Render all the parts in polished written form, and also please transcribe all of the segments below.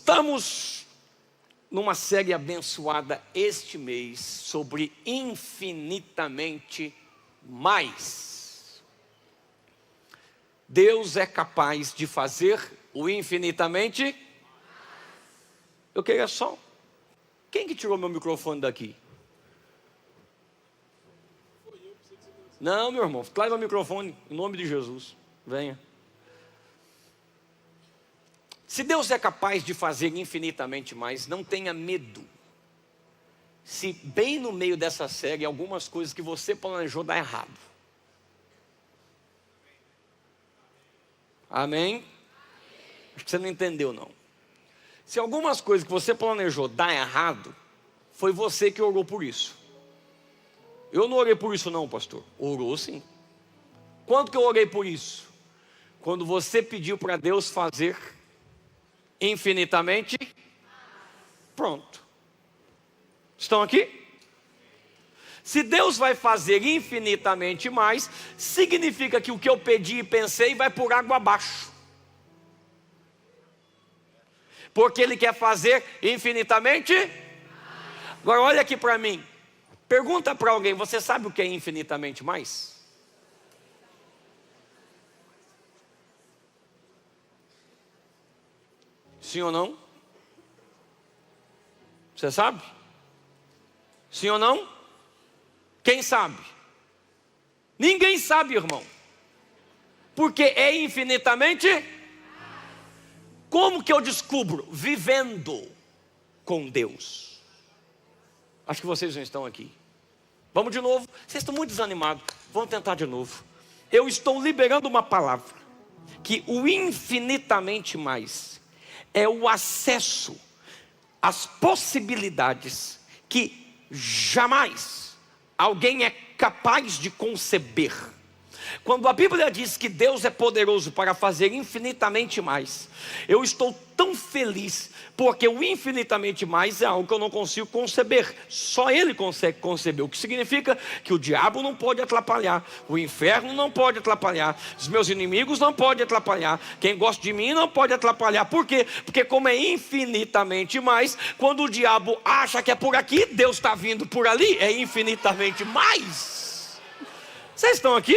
Estamos numa série abençoada este mês sobre infinitamente mais. Deus é capaz de fazer o infinitamente. Eu queria só. Quem que tirou meu microfone daqui? Não, meu irmão, traz o microfone, em nome de Jesus. Venha. Se Deus é capaz de fazer infinitamente mais, não tenha medo. Se bem no meio dessa série, algumas coisas que você planejou dar errado. Amém? Acho que você não entendeu, não. Se algumas coisas que você planejou dar errado, foi você que orou por isso. Eu não orei por isso não, pastor. Orou sim. Quando que eu orei por isso? Quando você pediu para Deus fazer infinitamente. Pronto. Estão aqui? Se Deus vai fazer infinitamente mais, significa que o que eu pedi e pensei vai por água abaixo. Porque Ele quer fazer infinitamente. Agora olha aqui para mim. Pergunta para alguém, você sabe o que é infinitamente mais? Sim ou não? Você sabe? Sim ou não? Quem sabe? Ninguém sabe, irmão. Porque é infinitamente. Como que eu descubro? Vivendo com Deus. Acho que vocês não estão aqui. Vamos de novo. Vocês estão muito desanimados. Vamos tentar de novo. Eu estou liberando uma palavra. Que o infinitamente mais é o acesso às possibilidades que jamais alguém é capaz de conceber. Quando a Bíblia diz que Deus é poderoso para fazer infinitamente mais, eu estou tão feliz, porque o infinitamente mais é algo que eu não consigo conceber. Só Ele consegue conceber, o que significa que o diabo não pode atrapalhar, o inferno não pode atrapalhar, os meus inimigos não podem atrapalhar, quem gosta de mim não pode atrapalhar. Por quê? Porque como é infinitamente mais, quando o diabo acha que é por aqui, Deus está vindo por ali, é infinitamente mais. Vocês estão aqui?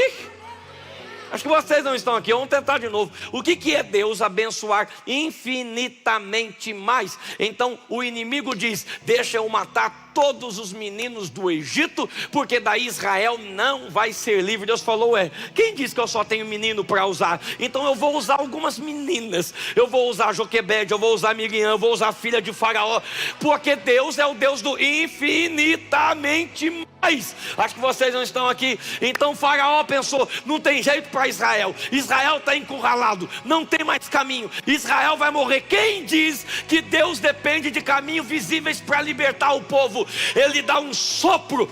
Acho que vocês não estão aqui, vamos tentar de novo. O que é Deus abençoar infinitamente mais? Então o inimigo diz, deixa eu matar todos os meninos do Egito, porque daí Israel não vai ser livre. Deus falou, quem disse que eu só tenho menino para usar? Então eu vou usar algumas meninas, eu vou usar Joquebede, eu vou usar Miriam, eu vou usar a filha de Faraó, porque Deus é o Deus do infinitamente mais. Acho que vocês não estão aqui. Então Faraó pensou, não tem jeito para Israel, Israel está encurralado, não tem mais caminho, Israel vai morrer. Quem diz que Deus depende de caminhos visíveis para libertar o povo? Ele dá um sopro,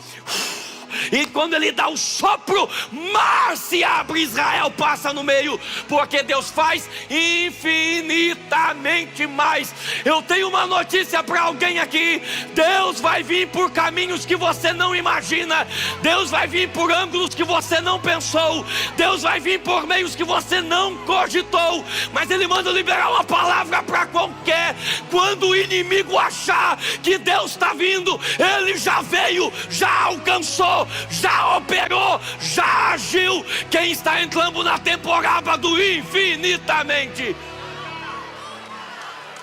e quando Ele dá o sopro, mar se abre, Israel passa no meio, porque Deus faz infinitamente mais. Eu tenho uma notícia para alguém aqui: Deus vai vir por caminhos que você não imagina, Deus vai vir por ângulos que você não pensou, Deus vai vir por meios que você não cogitou, mas Ele manda liberar uma palavra para qualquer. Quando o inimigo achar que Deus está vindo, Ele já veio, já alcançou, já operou, já agiu. Quem está entrando na temporada do infinitamente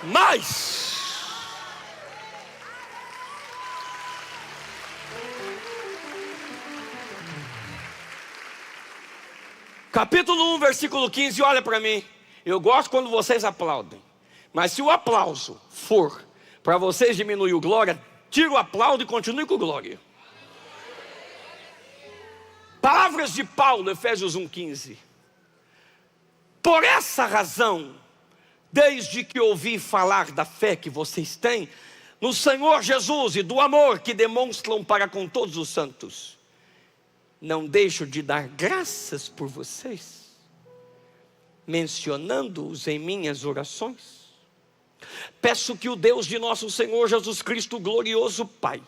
mais? Capítulo 1, versículo 15, olha para mim. Eu gosto quando vocês aplaudem, mas se o aplauso for para vocês diminuir o glória, tira o aplauso e continue com glória. Palavras de Paulo, Efésios 1,15. Por essa razão, desde que ouvi falar da fé que vocês têm no Senhor Jesus e do amor que demonstram para com todos os santos, não deixo de dar graças por vocês, mencionando-os em minhas orações. Peço que o Deus de nosso Senhor Jesus Cristo, glorioso Pai,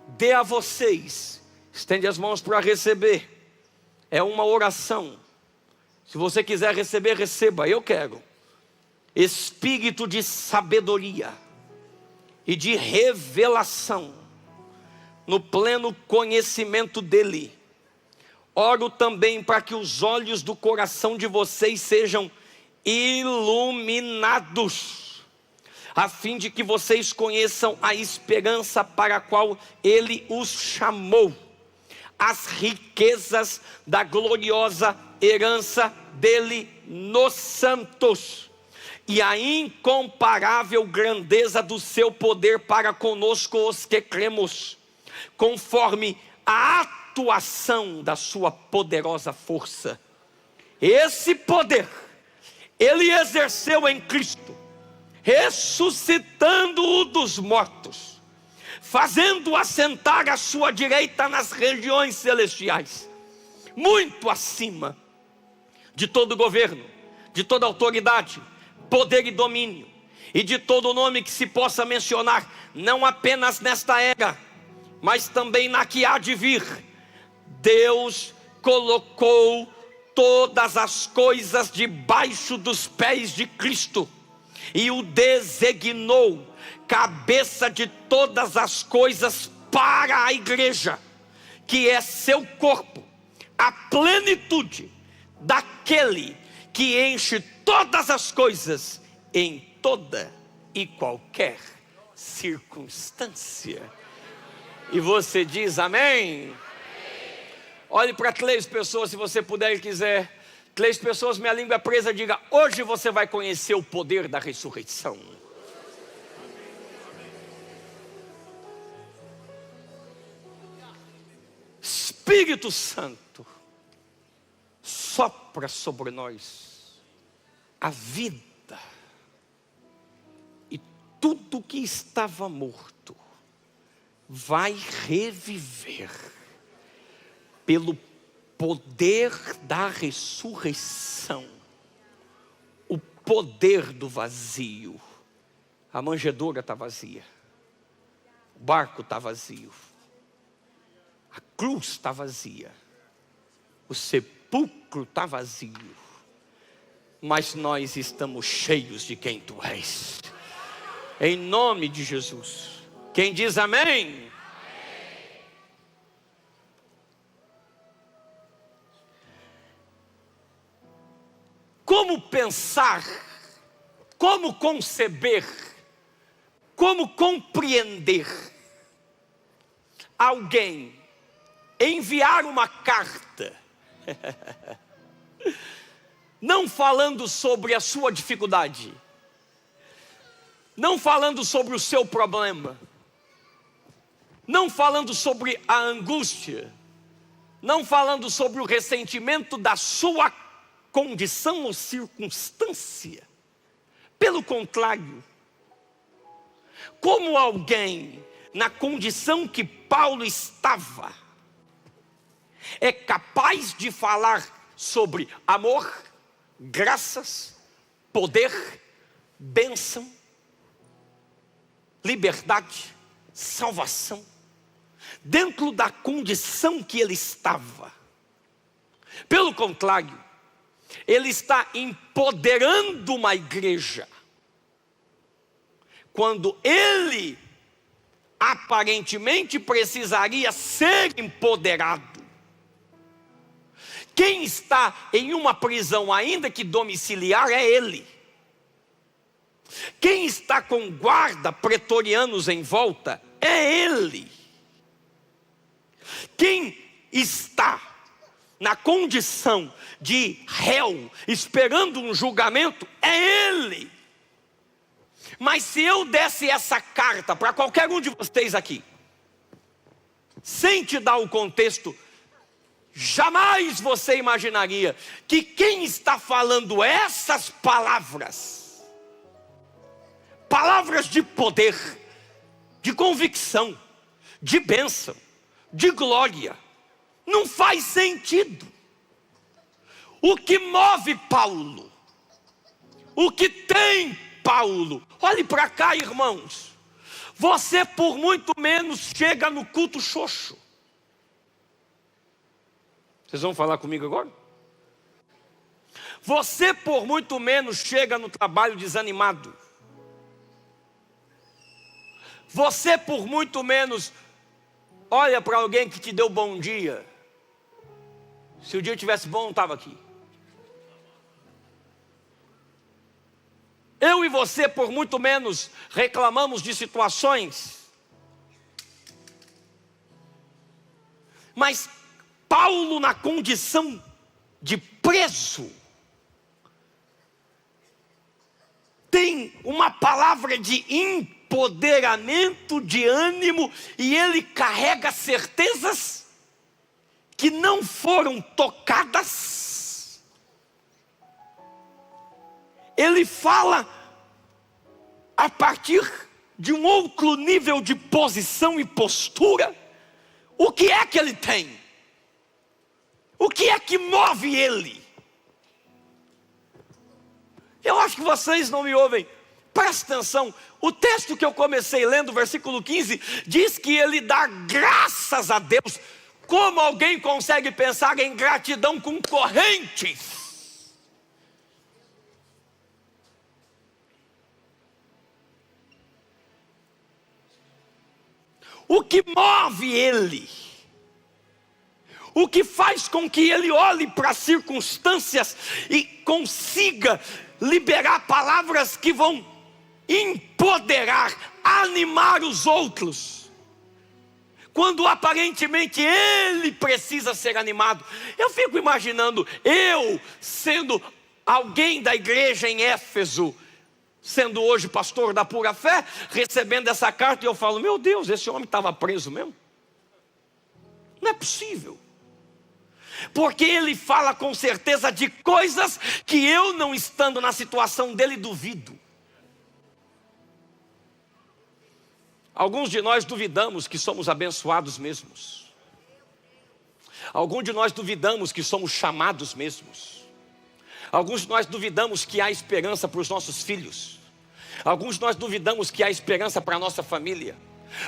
dê a vocês. Estende as mãos para receber. É uma oração. Se você quiser receber, receba. Eu quero. espírito de sabedoria e de revelação, no pleno conhecimento dele. Oro também para que os olhos do coração de vocês sejam iluminados, a fim de que vocês conheçam a esperança para a qual ele os chamou, as riquezas da gloriosa herança dele nos santos, e a incomparável grandeza do seu poder para conosco os que cremos, conforme a atuação da sua poderosa força. Esse poder ele exerceu em Cristo, ressuscitando-o dos mortos, fazendo assentar à sua direita nas regiões celestiais, muito acima de todo governo, de toda autoridade, poder e domínio, e de todo nome que se possa mencionar, não apenas nesta era, mas também na que há de vir. Deus colocou todas as coisas debaixo dos pés de Cristo, e o designou cabeça de todas as coisas para a igreja, que é seu corpo, a plenitude daquele que enche todas as coisas em toda e qualquer circunstância. E você diz amém? Olhe para 3 pessoas, se você puder e quiser. 3 pessoas, minha língua é presa, diga: hoje você vai conhecer o poder da ressurreição. Espírito Santo, sopra sobre nós a vida, e tudo que estava morto vai reviver pelo poder da ressurreição. O poder do vazio. A manjedoura está vazia, o barco está vazio, a cruz está vazia, o sepulcro está vazio, mas nós estamos cheios de quem tu és, em nome de Jesus. Quem diz amém? Como pensar, como conceber, como compreender alguém enviar uma carta, não falando sobre a sua dificuldade, não falando sobre o seu problema, não falando sobre a angústia, não falando sobre o ressentimento da sua condição ou circunstância. Pelo contrário, como alguém na condição que Paulo estava é capaz de falar sobre amor, graças, poder, bênção, liberdade, salvação, dentro da condição que ele estava. Pelo contrário, ele está empoderando uma igreja, quando ele aparentemente precisaria ser empoderado. Quem está em uma prisão, ainda que domiciliar, é ele. Quem está com guarda pretorianos em volta é ele. Quem está na condição de réu, esperando um julgamento, é ele. Mas se eu desse essa carta para qualquer um de vocês aqui, sem te dar o contexto, jamais você imaginaria que quem está falando essas palavras, palavras de poder, de convicção, de bênção, de glória, não faz sentido. O que move Paulo, o que tem Paulo, olhe para cá, irmãos, você por muito menos chega no culto xoxo. Vocês vão falar comigo agora? Você por muito menos chega no trabalho desanimado. Você por muito menos olha para alguém que te deu bom dia. Se o dia tivesse bom, não estava aqui. Eu e você por muito menos reclamamos de situações. Mas Paulo, na condição de preso, tem uma palavra de empoderamento, de ânimo, e ele carrega certezas que não foram tocadas. Ele fala a partir de um outro nível de posição e postura. O que é que ele tem? O que é que move ele? Eu acho que vocês não me ouvem. Presta atenção. O texto que eu comecei lendo, versículo 15, diz que ele dá graças a Deus. Como alguém consegue pensar em gratidão com correntes? O que move ele, o que faz com que ele olhe para as circunstâncias e consiga liberar palavras que vão empoderar, animar os outros, quando aparentemente ele precisa ser animado. Eu fico imaginando eu sendo alguém da igreja em Éfeso, sendo hoje pastor da Pura Fé, recebendo essa carta, e eu falo: meu Deus, esse homem estava preso mesmo? Não é possível. Porque ele fala com certeza de coisas que eu, não estando na situação dele, duvido. Alguns de nós duvidamos que somos abençoados mesmos. Alguns de nós duvidamos que somos chamados mesmos. Alguns de nós duvidamos que há esperança para os nossos filhos. Alguns de nós duvidamos que há esperança para a nossa família.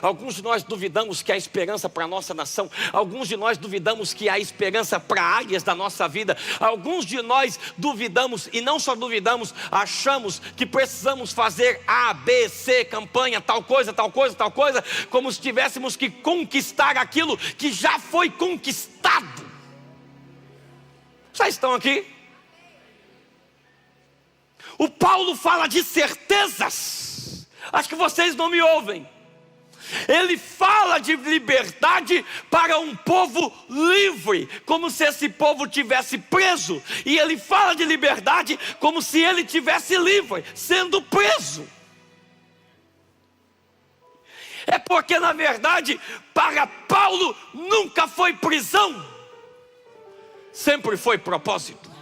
Alguns de nós duvidamos que há esperança para a nossa nação. Alguns de nós duvidamos que há esperança para áreas da nossa vida. Alguns de nós duvidamos, e não só duvidamos, achamos que precisamos fazer A, B, C, campanha, tal coisa, tal coisa, tal coisa, como se tivéssemos que conquistar aquilo que já foi conquistado. Vocês estão aqui? O Paulo fala de certezas. Acho que vocês não me ouvem. Ele fala de liberdade para um povo livre, como se esse povo tivesse preso. E ele fala de liberdade como se ele tivesse livre, sendo preso. É porque, na verdade, para Paulo nunca foi prisão, sempre foi propósito.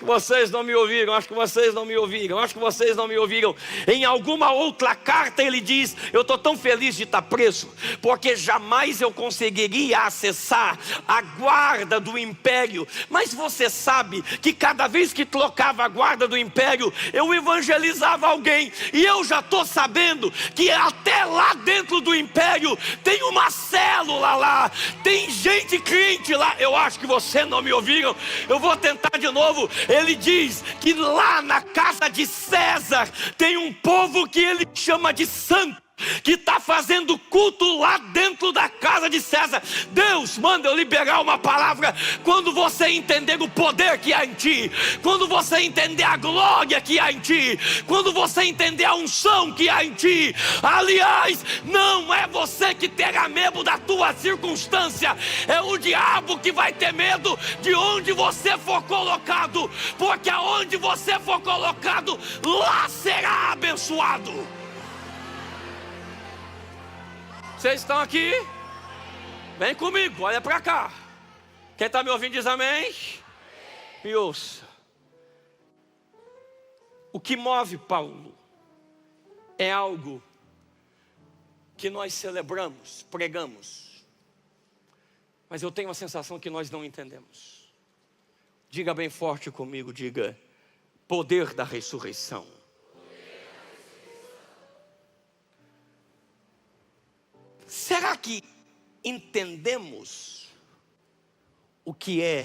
Vocês não me ouviram, acho que vocês não me ouviram, acho que vocês não me ouviram. Em alguma outra carta ele diz: eu estou tão feliz de estar preso, porque jamais eu conseguiria acessar a guarda do império. Mas você sabe que cada vez que trocava a guarda do império, eu evangelizava alguém, e eu já estou sabendo que até lá dentro do império tem uma célula lá, tem gente crente lá. Eu acho que vocês não me ouviram, eu vou tentar de novo. Ele diz que lá na casa de César tem um povo que ele chama de santo, que está fazendo culto lá dentro da casa de César. Deus manda eu liberar uma palavra. Quando você entender o poder que há em ti, quando você entender a glória que há em ti, quando você entender a unção que há em ti, aliás, não é você que terá medo da tua circunstância, é o diabo que vai ter medo de onde você for colocado, porque aonde você for colocado, lá será abençoado. Vocês estão aqui? Vem comigo, olha para cá. Quem está me ouvindo diz amém. Me ouça. O que move Paulo é algo que nós celebramos, pregamos, mas eu tenho a sensação que nós não entendemos. Diga bem forte comigo, diga: poder da ressurreição. Será que entendemos o que é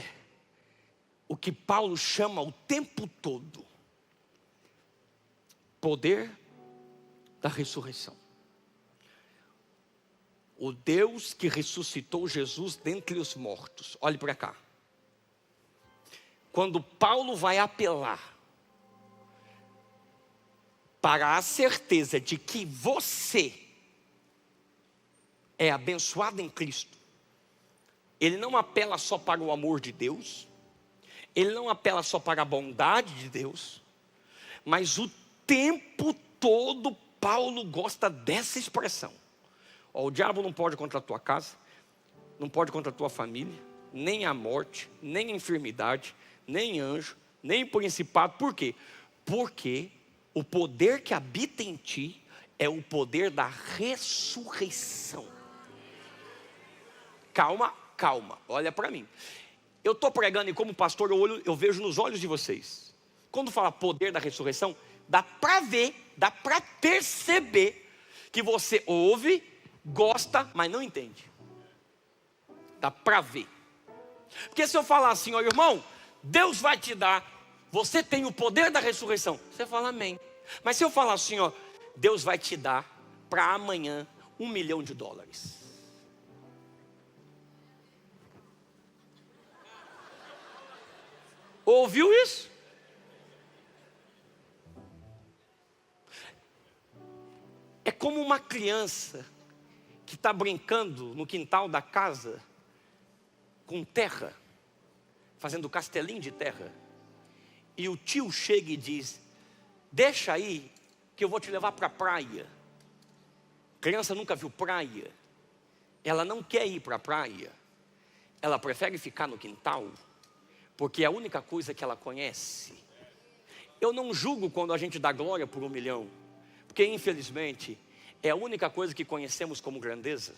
o que Paulo chama o tempo todo poder da ressurreição. O Deus que ressuscitou Jesus dentre os mortos. Olhe para cá. Quando Paulo vai apelar para a certeza de que você é abençoado em Cristo, ele não apela só para o amor de Deus, ele não apela só para a bondade de Deus, mas o tempo todo Paulo gosta dessa expressão. O diabo não pode contra a tua casa, não pode contra a tua família, nem a morte, nem a enfermidade, nem anjo, nem principado. Por quê? Porque o poder que habita em ti é o poder da ressurreição. Calma, calma, olha para mim. Eu estou pregando e como pastor eu vejo nos olhos de vocês. Quando fala poder da ressurreição, dá para ver, dá para perceber que você ouve, gosta, mas não entende. Dá para ver. Porque se eu falar assim, ó irmão, Deus vai te dar, você tem o poder da ressurreição, você fala amém. Mas se eu falar assim, ó, Deus vai te dar para amanhã $1 milhão. Ouviu isso? É como uma criança que está brincando no quintal da casa com terra, fazendo castelinho de terra, e o tio chega e diz: deixa aí que eu vou te levar para a praia. A criança nunca viu praia, ela não quer ir para a praia, ela prefere ficar no quintal, porque é a única coisa que ela conhece. Eu não julgo quando a gente dá glória por $1 milhão, porque infelizmente é a única coisa que conhecemos como grandeza,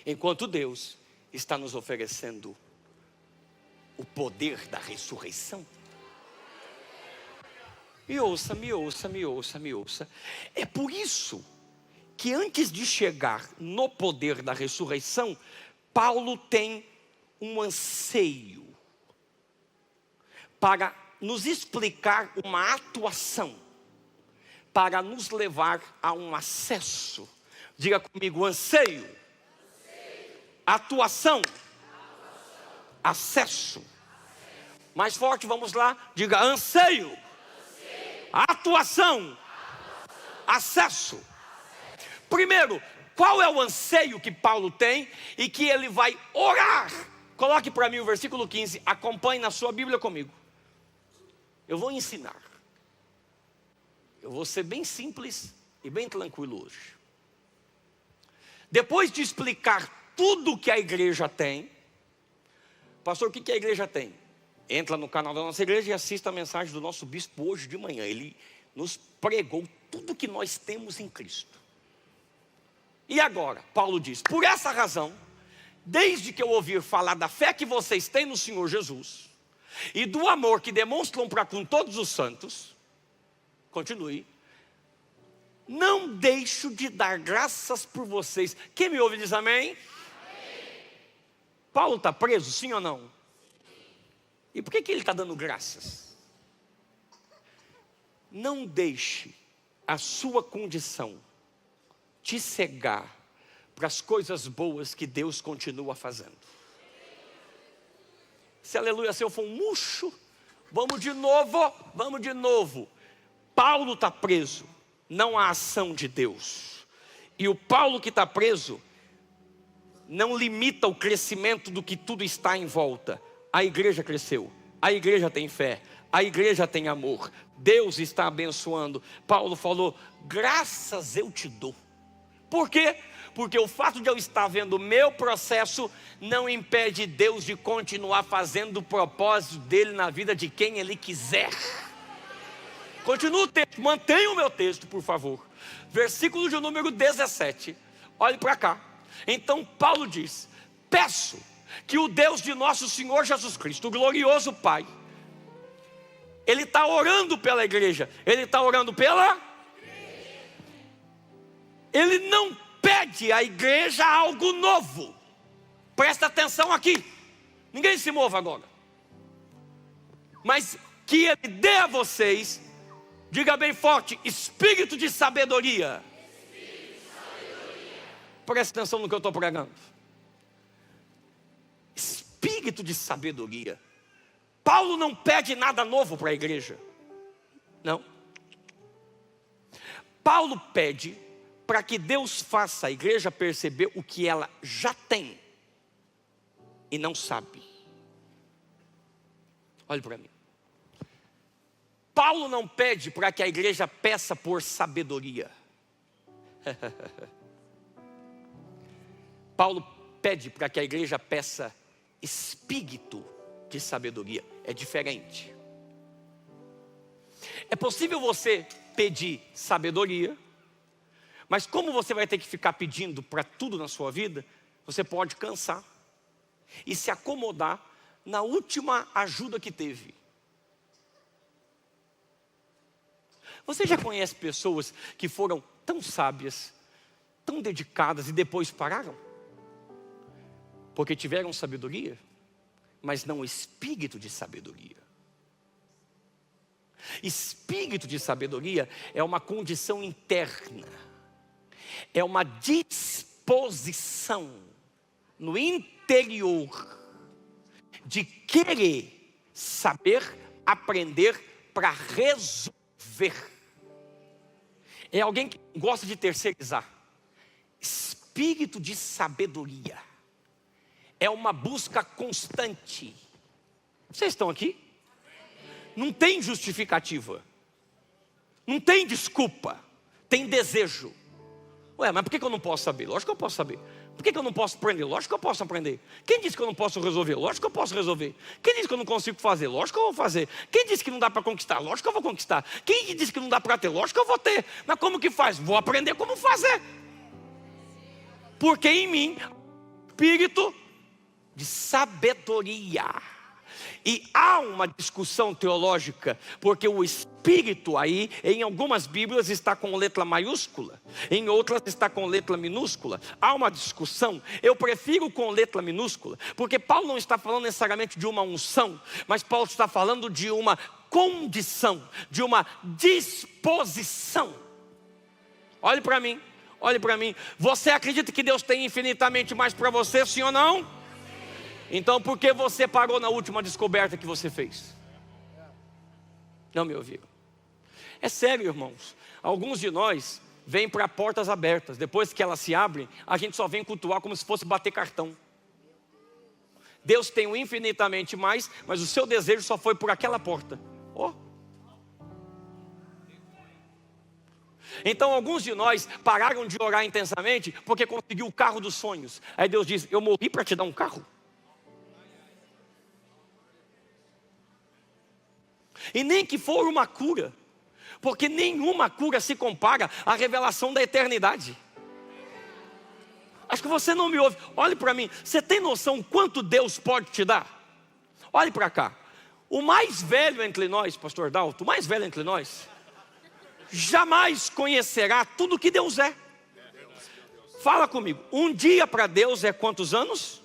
enquanto Deus está nos oferecendo o poder da ressurreição. Me ouça, me ouça, me ouça, me ouça. É por isso que antes de chegar no poder da ressurreição, Paulo tem um anseio para nos explicar uma atuação, para nos levar a um acesso. Diga comigo, anseio, atuação, acesso. Mais forte, vamos lá, diga anseio, atuação, acesso. Primeiro, qual é o anseio que Paulo tem e que ele vai orar? Coloque para mim o versículo 15, acompanhe na sua Bíblia comigo. Eu vou ensinar. Eu vou ser bem simples e bem tranquilo hoje. Depois de explicar tudo que a igreja tem, pastor, o que a igreja tem? Entra no canal da nossa igreja e assista a mensagem do nosso bispo hoje de manhã. Ele nos pregou tudo que nós temos em Cristo. E agora, Paulo diz, por essa razão, desde que eu ouvir falar da fé que vocês têm no Senhor Jesus, e do amor que demonstram para com todos os santos, continue, não deixo de dar graças por vocês. Quem me ouve diz amém? Amém. Paulo está preso, sim ou não? E por que ele está dando graças? Não deixe a sua condição te cegar para as coisas boas que Deus continua fazendo. Se aleluia seu for um murcho, vamos de novo. Paulo está preso, não há ação de Deus. E o Paulo que está preso não limita o crescimento do que tudo está em volta. A igreja cresceu, a igreja tem fé, a igreja tem amor, Deus está abençoando. Paulo falou, graças eu te dou. Por quê? Porque o fato de eu estar vendo o meu processo não impede Deus de continuar fazendo o propósito dele na vida de quem ele quiser. Continua o texto, mantenha o meu texto, por favor. Versículo de número 17. Olhe para cá. Então Paulo diz, peço que o Deus de nosso Senhor Jesus Cristo, o glorioso Pai, ele está orando pela igreja, ele está orando pela... Ele não pede à igreja algo novo. Presta atenção aqui. Ninguém se mova agora. mas que Ele dê a vocês, diga bem forte, espírito de sabedoria. Presta atenção no que eu estou pregando. Espírito de sabedoria. Paulo não pede nada novo para a igreja. Não. Paulo pede para que Deus faça a igreja perceber o que ela já tem e não sabe. Olhe para mim. Paulo não pede para que a igreja peça por sabedoria. Paulo pede para que a igreja peça espírito de sabedoria. É diferente. É possível você pedir sabedoria, mas como você vai ter que ficar pedindo para tudo na sua vida, você pode cansar e se acomodar na última ajuda que teve. Você já conhece pessoas que foram tão sábias, tão dedicadas e depois pararam? Porque tiveram sabedoria, mas não espírito de sabedoria. Espírito de sabedoria é uma condição interna, é uma disposição no interior de querer saber, aprender para resolver. É alguém que gosta de terceirizar. Espírito de sabedoria é uma busca constante. Vocês estão aqui? Não tem justificativa, não tem desculpa, tem desejo. Ué, mas por que eu não posso saber? Lógico que eu posso saber. Por que eu não posso aprender? Lógico que eu posso aprender. Quem disse que eu não posso resolver? Lógico que eu posso resolver. Quem disse que eu não consigo fazer? Lógico que eu vou fazer. Quem disse que não dá para conquistar? Lógico que eu vou conquistar. Quem disse que não dá para ter? Lógico que eu vou ter. Mas como que faz? Vou aprender como fazer. Porque em mim, espírito de sabedoria. E há uma discussão teológica, porque o espírito aí, em algumas bíblias está com letra maiúscula, em outras está com letra minúscula. Há uma discussão. Eu prefiro com letra minúscula, porque Paulo não está falando necessariamente de uma unção, mas Paulo está falando de uma condição, de uma disposição. Olhe para mim, olhe para mim. Você acredita que Deus tem infinitamente mais para você, sim ou não? Então por que você parou na última descoberta que você fez? Não me ouviram? É sério, irmãos. Alguns de nós vêm para portas abertas. Depois que elas se abrem, a gente só vem cultuar como se fosse bater cartão. Deus tem o infinitamente mais, mas o seu desejo só foi por aquela porta. Oh. Então alguns de nós pararam de orar intensamente porque conseguiu o carro dos sonhos. Aí Deus diz: eu morri para te dar um carro. E nem que for uma cura, porque nenhuma cura se compara à revelação da eternidade. Acho que você não me ouve. Olhe para mim. Você tem noção quanto Deus pode te dar? Olhe para cá. O mais velho entre nós, pastor Dalto, o mais velho entre nós, jamais conhecerá tudo que Deus é. Fala comigo. Um dia para Deus é quantos anos?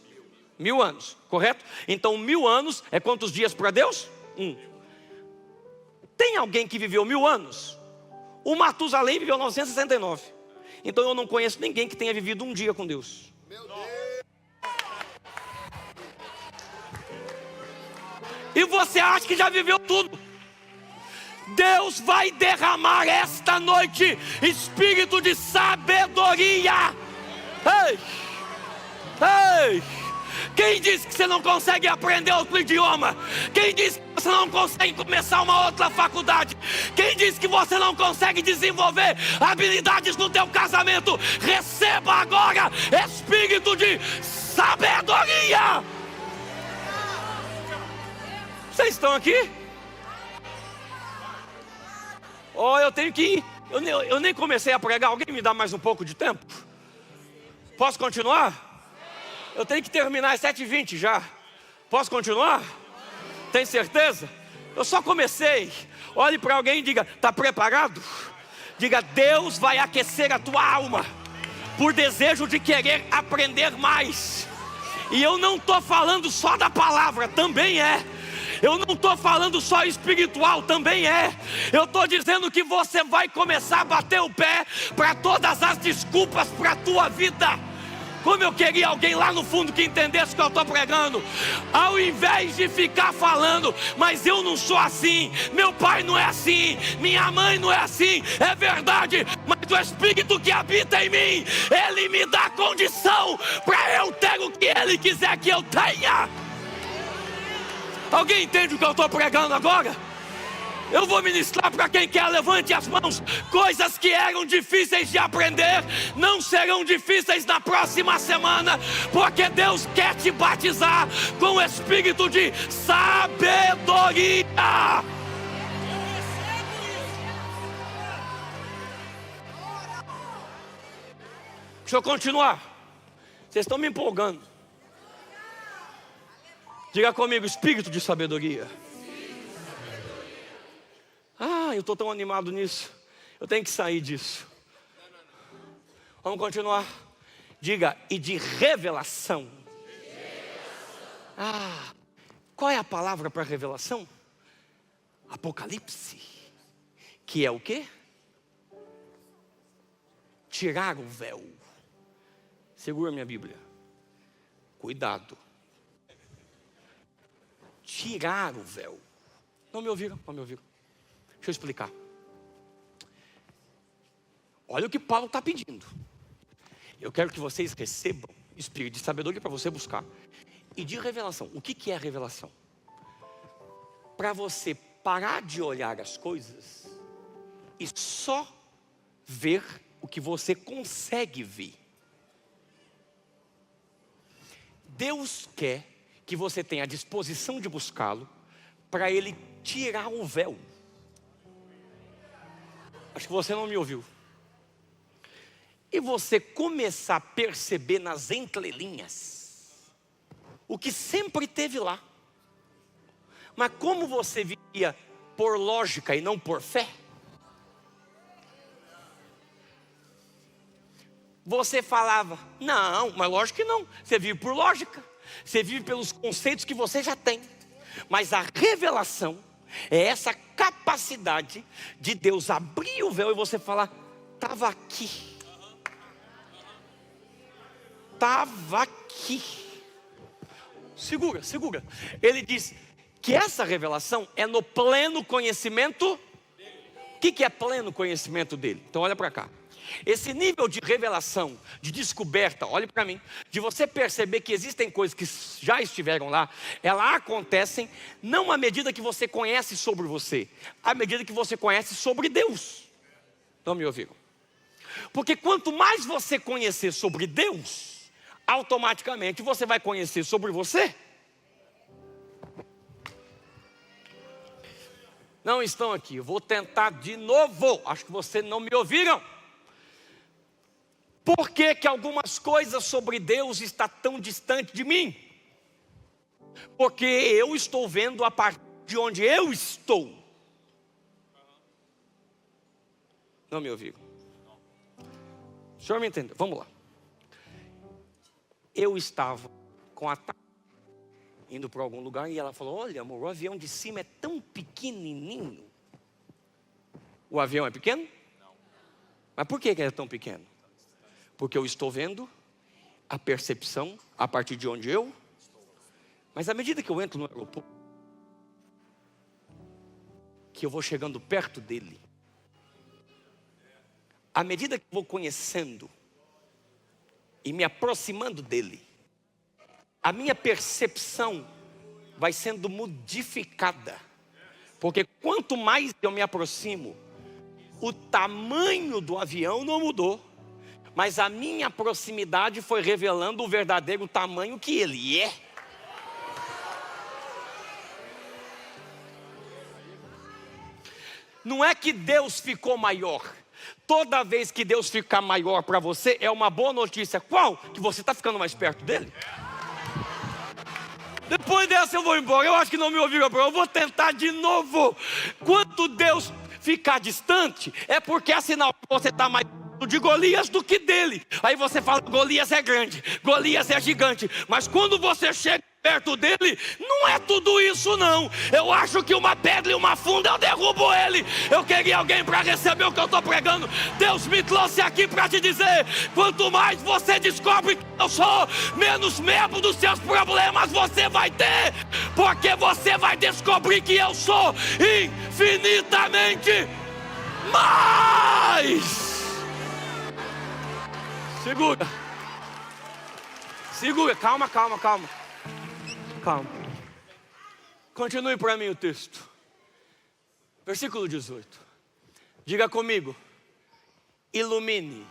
1000 anos, correto? Então 1000 anos é quantos dias para Deus? 1. Tem alguém que viveu 1000 anos? O Matusalém viveu 969. Então eu não conheço ninguém que tenha vivido um dia com Deus. Meu Deus. E você acha que já viveu tudo? Deus vai derramar esta noite espírito de sabedoria. Ei! Ei! Quem disse que você não consegue aprender outro idioma? Quem disse que você não consegue começar uma outra faculdade? Quem disse que você não consegue desenvolver habilidades no teu casamento? Receba agora espírito de sabedoria. Vocês estão aqui? Oh, eu tenho que ir. Eu nem comecei a pregar. Alguém me dá mais um pouco de tempo? Posso continuar? Eu tenho que terminar às 7h20 já. Posso continuar? Tem certeza? Eu só comecei. Olhe para alguém e diga: está preparado? Diga: Deus vai aquecer a tua alma por desejo de querer aprender mais. E eu não estou falando só da palavra, também é. Eu não estou falando só espiritual, também é. Eu estou dizendo que você vai começar a bater o pé para todas as desculpas para a tua vida. Como eu queria alguém lá no fundo que entendesse o que eu estou pregando. Ao invés de ficar falando, mas eu não sou assim, meu pai não é assim, minha mãe não é assim. É verdade, mas o Espírito que habita em mim, Ele me dá condição para eu ter o que Ele quiser que eu tenha. Alguém entende o que eu estou pregando agora? Eu vou ministrar para quem quer, levante as mãos. Coisas que eram difíceis de aprender não serão difíceis na próxima semana, porque Deus quer te batizar com o espírito de sabedoria. Deixa eu continuar. Vocês estão me empolgando. Diga comigo, espírito de sabedoria. Eu estou tão animado nisso. Eu tenho que sair disso. Vamos continuar. Diga, e de revelação. Qual é a palavra para revelação? Apocalipse. Que é o quê? Tirar o véu. Segura minha Bíblia. Cuidado. Tirar o véu. Não me ouviram? Não me ouviram. Deixa eu explicar. Olha o que Paulo está pedindo. Eu quero que vocês recebam espírito de sabedoria para você buscar. E de revelação. O que é revelação? Para você parar de olhar as coisas e só ver o que você consegue ver. Deus quer que você tenha a disposição de buscá-lo para Ele tirar o véu. Acho que você não me ouviu. E você começar a perceber nas entrelinhas o que sempre teve lá. Mas como você vivia por lógica e não por fé, você falava, não, mas lógico que não. Você vive por lógica. Você vive pelos conceitos que você já tem. Mas a revelação é essa capacidade de Deus abrir o véu e você falar, estava aqui. Estava aqui. Segura, segura. Ele diz que essa revelação é no pleno conhecimento. O que é pleno conhecimento dele? Então olha para cá. Esse nível de revelação, de descoberta, olhe para mim, de você perceber que existem coisas que já estiveram lá, elas acontecem não à medida que você conhece sobre você, à medida que você conhece sobre Deus. Não me ouviram? Porque quanto mais você conhecer sobre Deus, automaticamente você vai conhecer sobre você. Não estão aqui, eu vou tentar de novo, acho que vocês não me ouviram. Por que que algumas coisas sobre Deus estão tão distante de mim? Porque eu estou vendo a partir de onde eu estou. Não me ouviram? O senhor me entendeu? Vamos lá. Eu estava com a Tati indo para algum lugar e ela falou, olha amor, o avião de cima é tão pequenininho. O avião é pequeno? Não. Mas por que ele é tão pequeno? Porque eu estou vendo a percepção a partir de onde eu. Mas à medida que eu entro no aeroporto, que eu vou chegando perto dele, à medida que eu vou conhecendo e me aproximando dele, a minha percepção vai sendo modificada. Porque quanto mais eu me aproximo, o tamanho do avião não mudou, mas a minha proximidade foi revelando o verdadeiro tamanho que ele é. Não é que Deus ficou maior. Toda vez que Deus ficar maior para você, é uma boa notícia. Qual? Que você está ficando mais perto dele. Depois dessa eu vou embora. Eu acho que não me ouviram. Eu vou tentar de novo. Quando Deus ficar distante, é porque é sinal que você está mais de Golias do que dele. Aí você fala, Golias é grande, Golias é gigante. Mas quando você chega perto dele, não é tudo isso não. Eu acho que uma pedra e uma funda eu derrubo ele. Eu queria alguém para receber o que eu estou pregando. Deus me trouxe aqui para te dizer: quanto mais você descobre que eu sou, menos medo dos seus problemas você vai ter, porque você vai descobrir que eu sou infinitamente mais. Segura, calma. Continue para mim o texto. Versículo 18. Diga comigo: ilumine.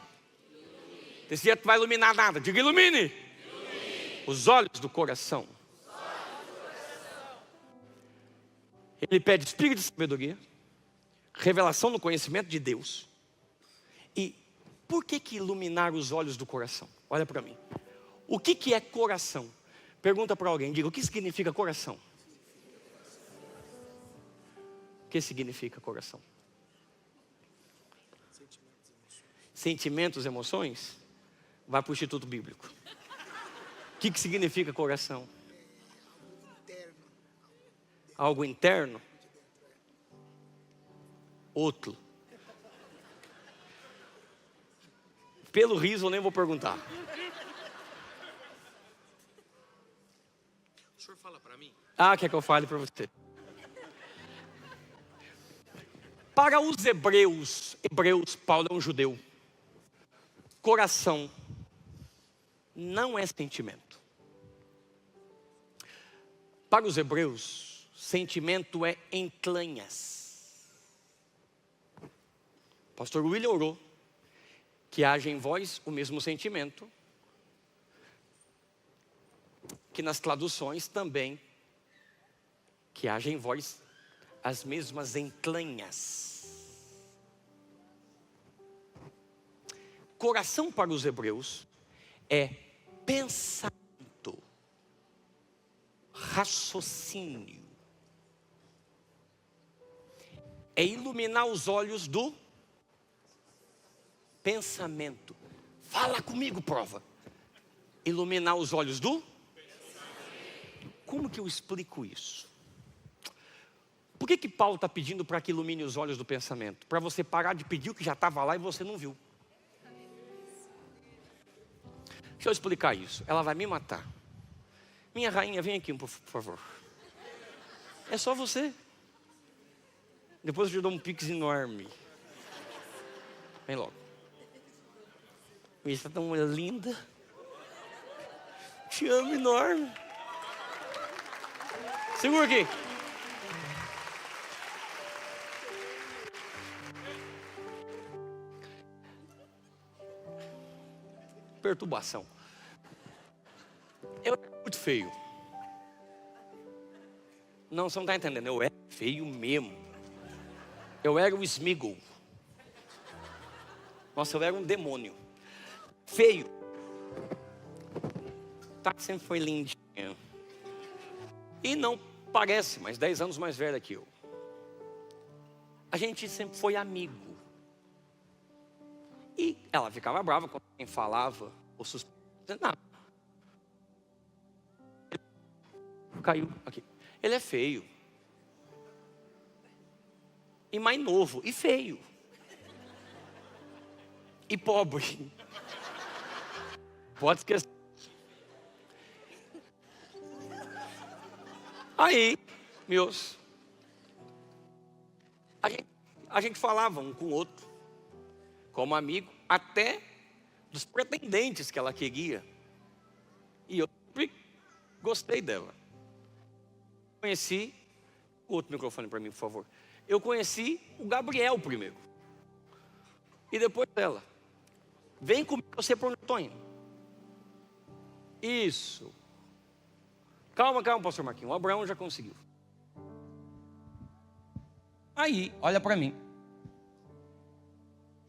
Esse dia tu vai iluminar nada. Diga: ilumine os olhos do coração. Ele pede espírito de sabedoria, revelação no conhecimento de Deus. E por que iluminar os olhos do coração? Olha para mim. O que é coração? Pergunta para alguém, diga: o que significa coração? O que significa coração? Sentimentos, emoções? Vai para o Instituto Bíblico. O que significa coração? Algo interno? Outro. Pelo riso eu nem vou perguntar. O senhor fala para mim? Quer que eu fale para você? Para os hebreus, Paulo é um judeu. Coração não é sentimento. Para os hebreus, sentimento é entranhas. Pastor William orou que haja em vós o mesmo sentimento, que nas traduções também, que haja em vós as mesmas entranhas. Coração para os hebreus é pensamento, raciocínio. É iluminar os olhos do pensamento. Fala comigo, prova. Iluminar os olhos do pensamento. Como que eu explico isso? Por que Paulo está pedindo para que ilumine os olhos do pensamento? Para você parar de pedir o que já estava lá e você não viu. Deixa eu explicar isso. Ela vai me matar. Minha rainha, vem aqui, por favor. É só você. Depois eu te dou um pix enorme. Vem logo. Você está tão linda. Te amo enorme. Segura aqui. Perturbação. Eu era muito feio. Não, você não está entendendo. Eu era feio mesmo. Eu era o Smiggle. Nossa, eu era um demônio. Feio. Tá, sempre foi lindinha. E não parece, mas 10 anos mais velha que eu. A gente sempre foi amigo. E ela ficava brava quando alguém falava ou suspeitava. Não. Caiu aqui. Ele é feio. E mais novo. E feio. E pobre. Pode esquecer. Aí, meus, a gente falava um com o outro, como amigo, até dos pretendentes que ela queria. E eu sempre gostei dela. Conheci, outro microfone para mim, por favor. Eu conheci o Gabriel primeiro. E depois dela. Vem comigo, eu sei para onde eu estou indo. Isso. Calma, pastor Marquinhos. O Abraão já conseguiu. Aí, olha para mim.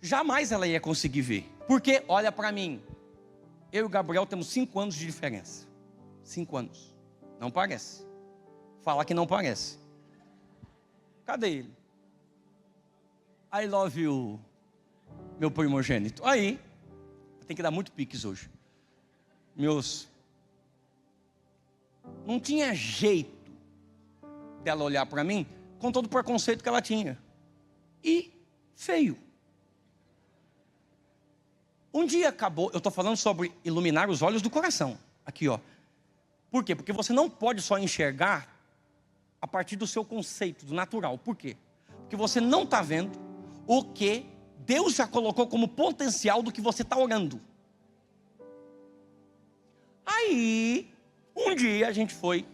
Jamais ela ia conseguir ver. Porque, olha para mim. Eu e o Gabriel temos 5 anos de diferença. 5 anos. Não parece. Fala que não parece. Cadê ele? I love you, meu primogênito. Aí, tem que dar muito piques hoje. Meus, não tinha jeito dela olhar para mim com todo o preconceito que ela tinha. E feio. Um dia acabou, eu estou falando sobre iluminar os olhos do coração. Aqui, ó. Por quê? Porque você não pode só enxergar a partir do seu conceito, do natural. Por quê? Porque você não está vendo o que Deus já colocou como potencial do que você está orando. Aí, um dia a gente foi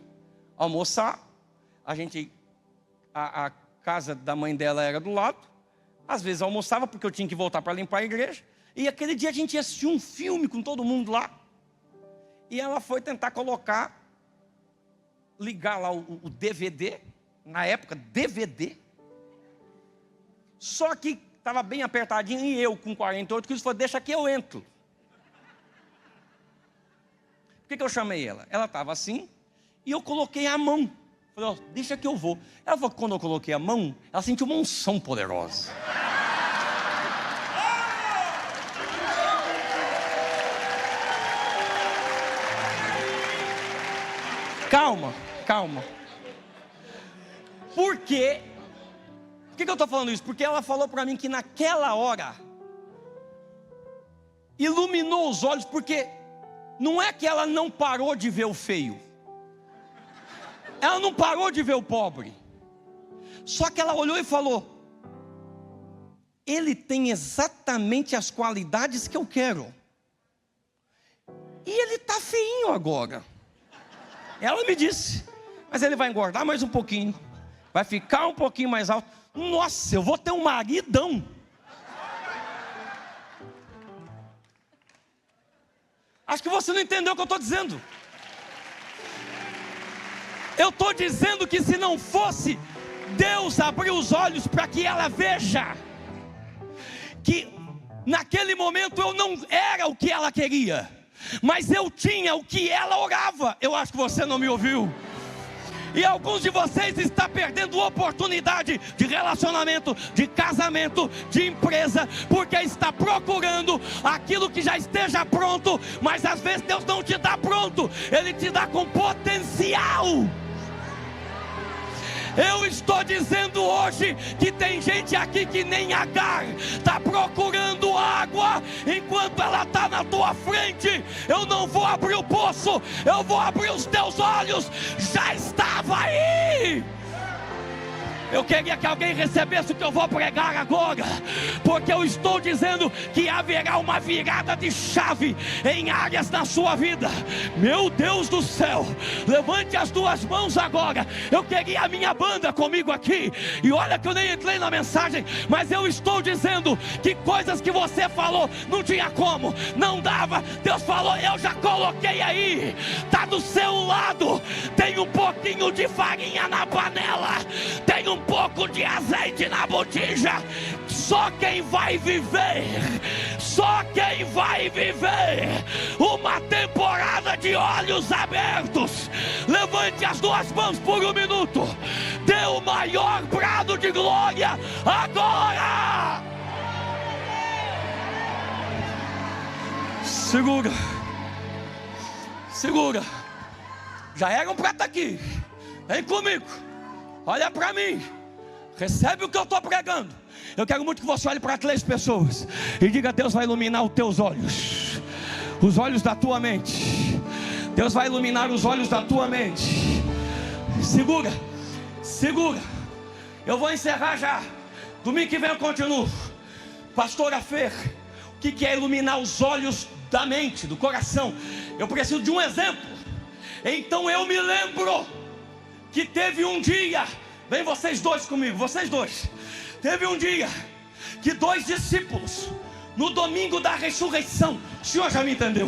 almoçar. A casa da mãe dela era do lado. Às vezes eu almoçava porque eu tinha que voltar para limpar a igreja. E aquele dia a gente ia assistir um filme com todo mundo lá. E ela foi tentar ligar lá o DVD. Na época, DVD. Só que estava bem apertadinho e eu com 48 quilos falei, deixa que eu entro. Por que eu chamei ela? Ela estava assim e eu coloquei a mão. Falei, ó, deixa que eu vou. Ela falou que quando eu coloquei a mão, ela sentiu uma unção poderosa. Calma. Por quê? Por que eu estou falando isso? Porque ela falou para mim que naquela hora iluminou os olhos, porque não é que ela não parou de ver o feio, ela não parou de ver o pobre, só que ela olhou e falou, ele tem exatamente as qualidades que eu quero, e ele está feinho agora. Ela me disse, mas ele vai engordar mais um pouquinho, vai ficar um pouquinho mais alto. Nossa, eu vou ter um maridão. Acho que você não entendeu o que eu estou dizendo. Eu estou dizendo que se não fosse Deus abrir os olhos para que ela veja que naquele momento eu não era o que ela queria, mas eu tinha o que ela orava. Eu acho que você não me ouviu. E alguns de vocês estão perdendo oportunidade de relacionamento, de casamento, de empresa, porque está procurando aquilo que já esteja pronto, mas às vezes Deus não te dá pronto, Ele te dá com potencial. Eu estou dizendo hoje que tem gente aqui que nem Agar está procurando água enquanto ela está na tua frente. Eu não vou abrir o poço, eu vou abrir os teus olhos. Já estava aí. Eu queria que alguém recebesse o que eu vou pregar agora, porque eu estou dizendo que haverá uma virada de chave em áreas na sua vida. Meu Deus do céu, levante as duas mãos agora. Eu queria a minha banda comigo aqui, e olha que eu nem entrei na mensagem, mas eu estou dizendo que coisas que você falou não tinha como, não dava, Deus falou, eu já coloquei aí, está do seu lado. Tem um pouquinho de farinha na panela, tem um pouco de azeite na botija. Só quem vai viver uma temporada de olhos abertos, levante as duas mãos por um minuto, dê o maior brado de glória agora. Segura, já era um prato aqui, vem comigo, olha para mim, recebe o que eu estou pregando. Eu quero muito que você olhe para 3 pessoas e diga: Deus vai iluminar os teus olhos, os olhos da tua mente. Deus vai iluminar os olhos da tua mente. Segura. Eu vou encerrar já. Domingo que vem eu continuo. Pastora Fer, o que é iluminar os olhos da mente, do coração? Eu preciso de um exemplo. Então eu me lembro que teve um dia, vem vocês dois comigo, vocês dois. Teve um dia que 2 discípulos, no domingo da ressurreição, o senhor já me entendeu?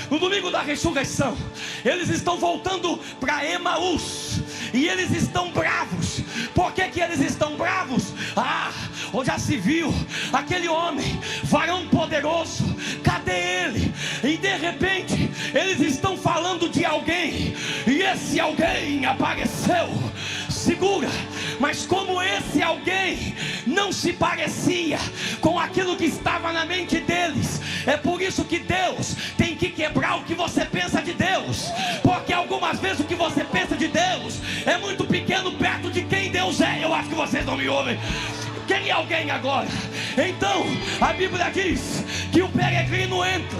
No domingo da ressurreição, eles estão voltando para Emaús, e eles estão bravos. Por que eles estão bravos? Ou já se viu aquele homem, varão poderoso, cadê ele? E de repente eles estão falando de alguém, e esse alguém apareceu. Segura, mas como esse alguém não se parecia com aquilo que estava na mente deles, é por isso que Deus tem que quebrar o que você pensa de Deus, porque algumas vezes o que você é muito pequeno perto de quem Deus é. Eu acho que vocês não me ouvem. Quem é alguém agora? Então a Bíblia diz que o peregrino entra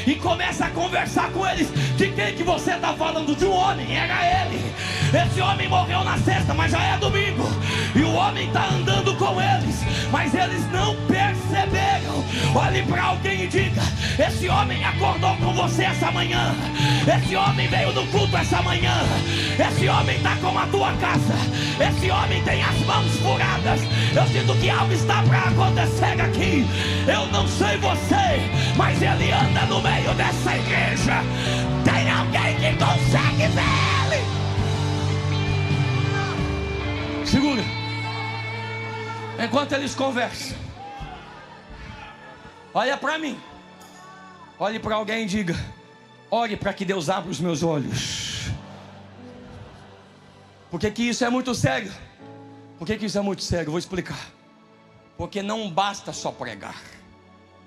e começa a conversar com eles. De quem que você está falando? De um homem, era ele. Esse homem morreu na sexta, mas já é domingo. E o homem está andando com eles, mas eles não perceberam. Olhe para alguém e diga: esse homem acordou com você essa manhã. Esse homem veio no culto essa manhã. Esse homem está com a tua casa. Esse homem tem as mãos furadas. Eu sinto que algo está para acontecer aqui. Eu não sei você, mas ele anda no meio dessa igreja. Tem alguém que consegue ver ele? Segura. Enquanto eles conversam, olha para mim. Olhe para alguém e diga: ore para que Deus abra os meus olhos. Por que isso é muito sério? Por que isso é muito sério? Eu vou explicar. Porque não basta só pregar.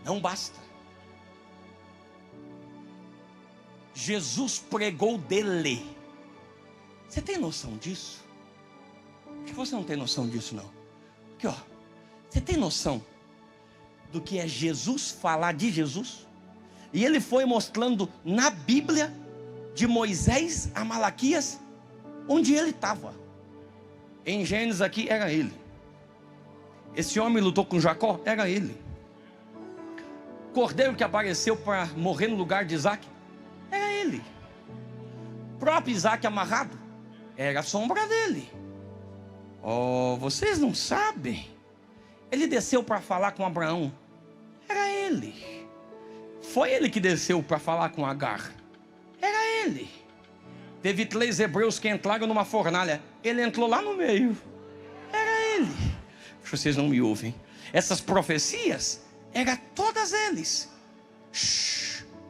Não basta. Jesus pregou dele. Você tem noção disso? Acho que você não tem noção disso, não. Aqui, ó. Você tem noção do que é Jesus falar de Jesus? E ele foi mostrando na Bíblia, de Moisés a Malaquias, onde ele estava. Em Gênesis aqui era ele. Esse homem lutou com Jacó, era ele. Cordeiro que apareceu para morrer no lugar de Isaac, era ele. O próprio Isaac amarrado, era a sombra dele. Oh, vocês não sabem. Ele desceu para falar com Abraão, era ele. Foi ele que desceu para falar com Agar, era ele. Teve 3 hebreus que entraram numa fornalha, ele entrou lá no meio, era ele. Vocês não me ouvem. Essas profecias, eram todas eles.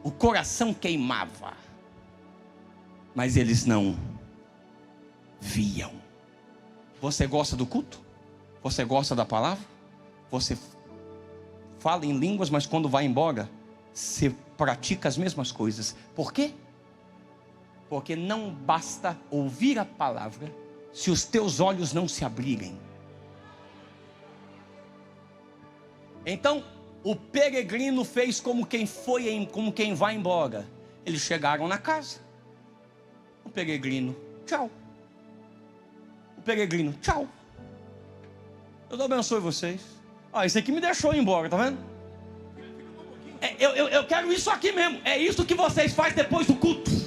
O coração queimava, mas eles não viam. Você gosta do culto? Você gosta da palavra? Você fala em línguas, mas quando vai embora, você pratica as mesmas coisas. Por quê? Porque não basta ouvir a palavra se os teus olhos não se abrirem. Então, o peregrino fez como quem vai embora. Eles chegaram na casa. O peregrino, tchau. O peregrino, tchau. Deus abençoe vocês. Esse aqui me deixou ir embora, tá vendo? Eu quero isso aqui mesmo. É isso que vocês fazem depois do culto.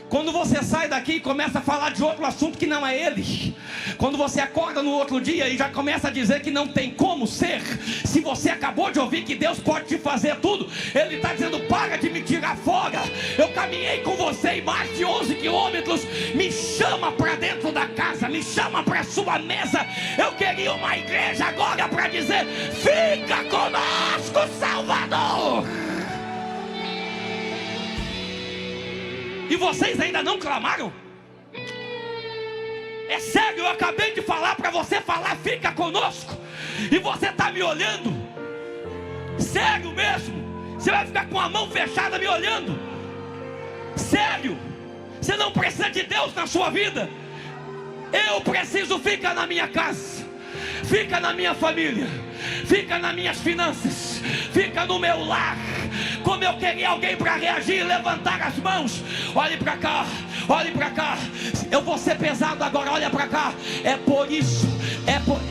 Quando você sai daqui e começa a falar de outro assunto que não é ele. Quando você acorda no outro dia e já começa a dizer que não tem como ser. Se você acabou de ouvir que Deus pode te fazer tudo, Ele está dizendo: para de me tirar fora. Eu caminhei com você em mais de 11 quilômetros. Me chama para dentro da casa, me chama para a sua mesa. Eu queria uma igreja agora para dizer: fica conosco, Salvador. E vocês ainda não clamaram? É sério, eu acabei de falar para você falar: fica conosco. E você está me olhando? Sério mesmo? Você vai ficar com a mão fechada me olhando? Sério? Você não precisa de Deus na sua vida? Eu preciso. Fica na minha casa, fica na minha família, fica nas minhas finanças, fica no meu lar. Como eu queria alguém para reagir e levantar as mãos. Olhe para cá, olhe para cá. Eu vou ser pesado agora, olha para cá. É por isso,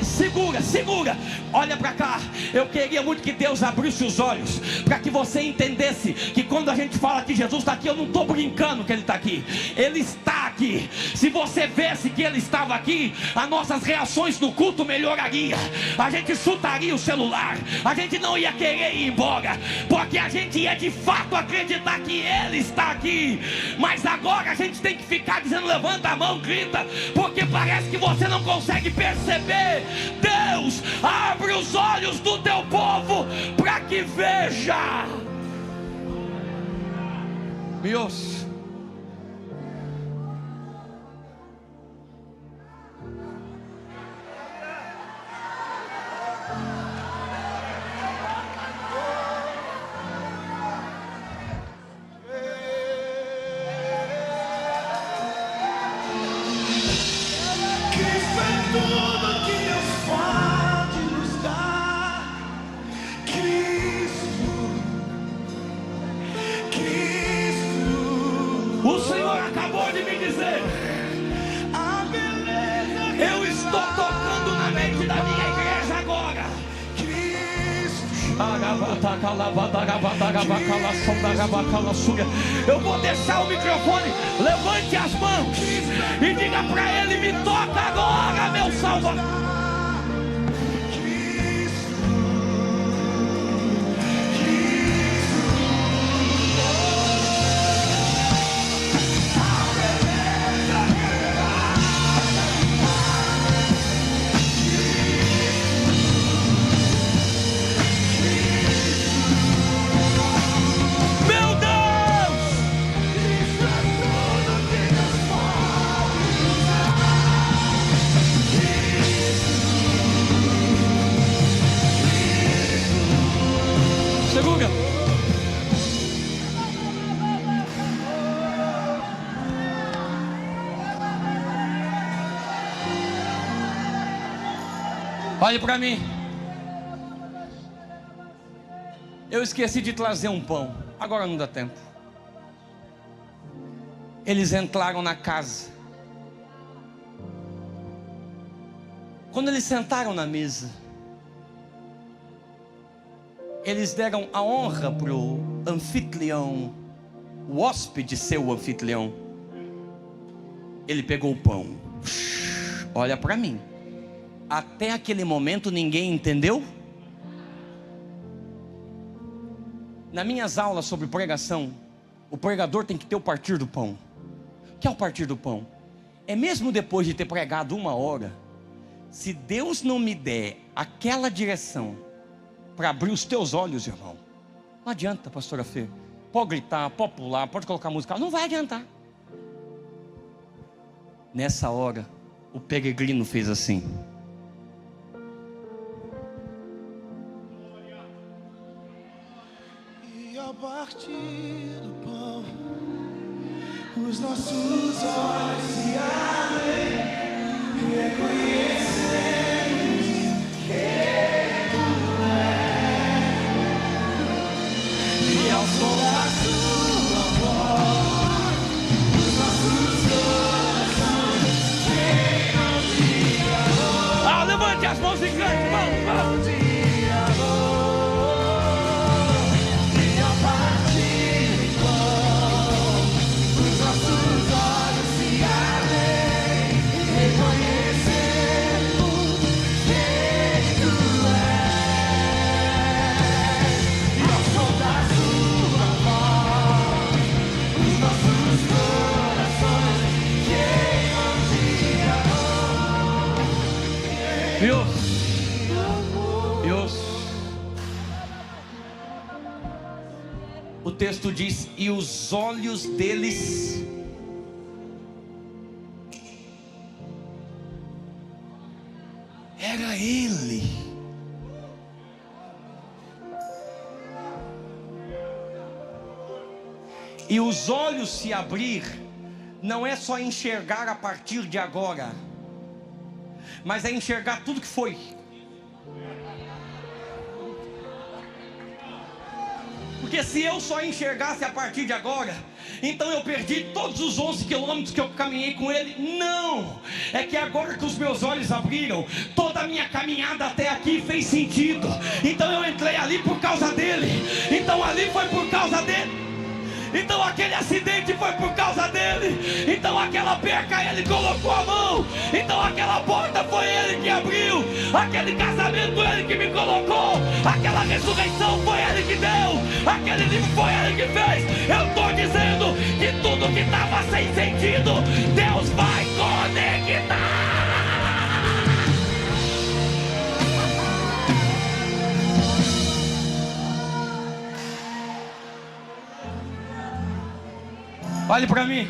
segura, olha para cá. Eu queria muito que Deus abrisse os olhos, para que você entendesse que quando a gente fala que Jesus está aqui, eu não estou brincando que Ele está aqui. Ele está aqui. Se você visse que Ele estava aqui, as nossas reações no culto melhorariam. A gente chutaria o celular, a gente não ia querer ir embora, porque a gente ia de fato acreditar que Ele está aqui. Mas agora a gente tem que ficar dizendo: levanta a mão, grita, porque parece que você não consegue perceber. Deus, abre os olhos do teu povo para que veja. Me ouça. Eu vou deixar o microfone. Levante as mãos e diga para ele: me toca agora, meu Salvador. Segura. Olhe para mim. Eu esqueci de trazer um pão. Agora não dá tempo. Eles entraram na casa. Quando eles sentaram na mesa, eles deram a honra para o anfitrião, o hóspede ser o anfitrião. Ele pegou o pão. Olha para mim. Até aquele momento ninguém entendeu? Nas minhas aulas sobre pregação, o pregador tem que ter o partir do pão. O que é o partir do pão? É mesmo depois de ter pregado 1 hora, se Deus não me der aquela direção para abrir os teus olhos, irmão, não adianta, pastora Fê. Pode gritar, pode pular, pode colocar música, não vai adiantar. Nessa hora, o peregrino fez assim. E a partir do pão, os nossos olhos se abrem e reconhecemos que tu és. E ao som da sua voz, os nossos corações cheiam de amor. Levante as mãos e cante, vamos, vamos. O texto diz: e os olhos deles era ele. E os olhos se abrir não é só enxergar a partir de agora, mas é enxergar tudo que foi. Porque se eu só enxergasse a partir de agora, então eu perdi todos os 11 quilômetros que eu caminhei com ele. Não, é que agora que os meus olhos abriram, toda a minha caminhada até aqui fez sentido. Então eu entrei ali por causa dele. Então ali foi por causa dele. Então aquele acidente foi por causa dele. Então aquela perca ele colocou a mão. Então aquela porta foi ele que abriu. Aquele casamento ele que me colocou. Aquela ressurreição foi ele que deu. Aquele livro foi ele que fez. Eu estou dizendo que tudo que estava sem sentido, Deus vai conectar. Olhe para mim.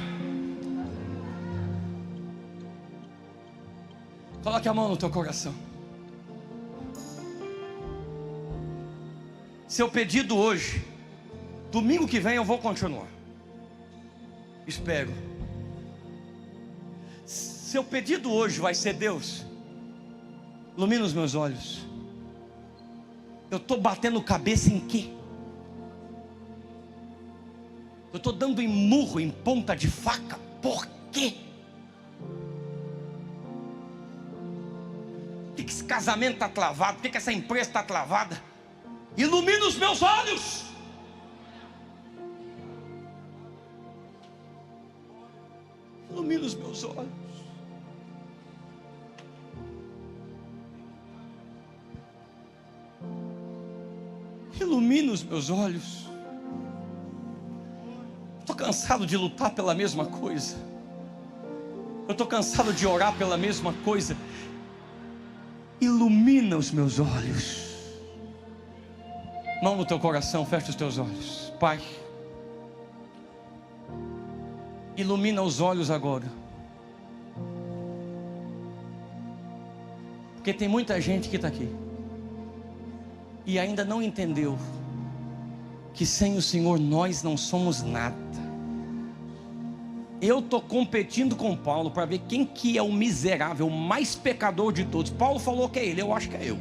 Coloque a mão no teu coração. Seu pedido hoje, domingo que vem eu vou continuar. Espero. Seu pedido hoje vai ser: Deus, ilumina os meus olhos. Eu estou batendo cabeça em quê? Eu estou dando em murro, em ponta de faca. Por quê? Por que esse casamento está travado? Por que essa empresa está travada? ilumina os meus olhos. Ilumina os meus olhos. Ilumina os meus olhos. Estou cansado de lutar pela mesma coisa. Eu estou cansado de orar pela mesma coisa. Ilumina os meus olhos. Mão no teu coração, fecha os teus olhos. Pai, ilumina os olhos agora. Porque tem muita gente que está aqui e ainda não entendeu que sem o Senhor nós não somos nada. Eu estou competindo com Paulo para ver quem que é o miserável, o mais pecador de todos. Paulo falou que é ele, eu acho que é eu.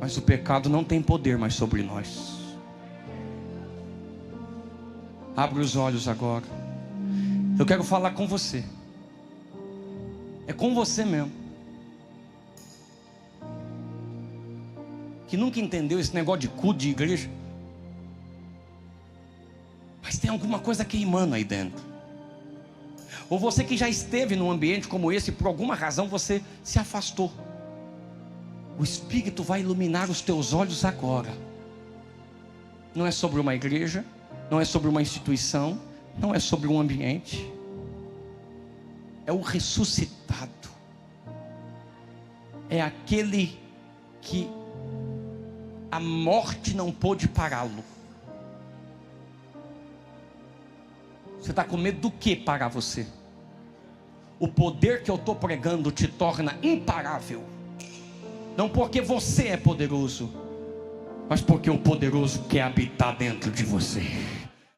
Mas o pecado não tem poder mais sobre nós. Abre os olhos agora. Eu quero falar com você. É com você mesmo, que nunca entendeu esse negócio de culto de igreja, mas tem alguma coisa queimando aí dentro. Ou você que já esteve num ambiente como esse, por alguma razão você se afastou. O Espírito vai iluminar os teus olhos agora. Não é sobre uma igreja, não é sobre uma instituição, não é sobre um ambiente. É o ressuscitado. É aquele que a morte não pôde pará-lo. Você está com medo do que parar você? O poder que eu estou pregando te torna imparável. Não porque você é poderoso, mas porque o poderoso quer habitar dentro de você.